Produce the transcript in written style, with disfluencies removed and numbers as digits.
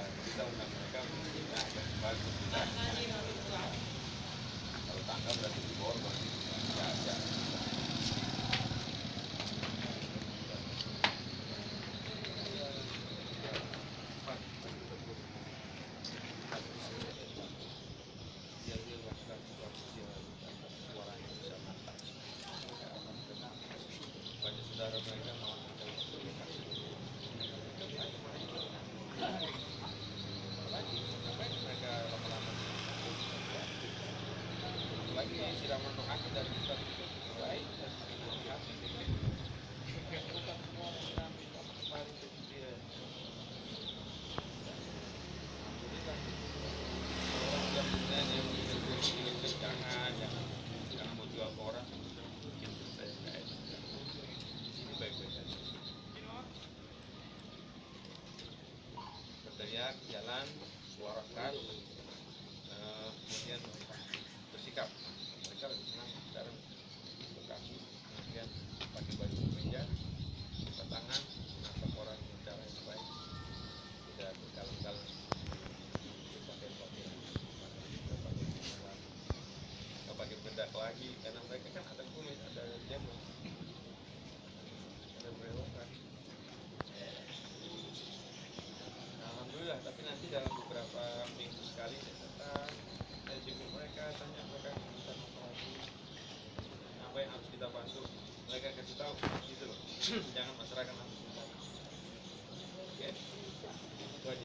kita undang mereka kita bagus kita kalau tangga berarti di bawah berarti nggak ada. Banyak saudara mereka mau mereka lama-lama lagi siraman rohani dari Ustaz itu baik dan hati bukan semua orang kembali ke dia. Alhamdulillah orang yang punya yang mikir jangan mau jual ke orang bikin cerita yang nggak enak. Di sini baik-baik aja. Berteriak, jalan, suarakan, kemudian bersikap. Mereka lebih senang sekarang berkasih, kemudian pakai baju kemeja, buka tangan, menatap orang dengan cara yang baik, tidak berkalang-kalang, nggak pakai bedak lagi, karena mereka kan ada kumis, ada jemur, ada berewokan. Alhamdulillah, tapi nanti dalam beberapa minggu sekali saya jemput mereka, tanya mereka kesulitan apa lagi, apa yang harus kita bantu, mereka kasih tahu gitu loh. Jangan masyarakat harus kita. Oke.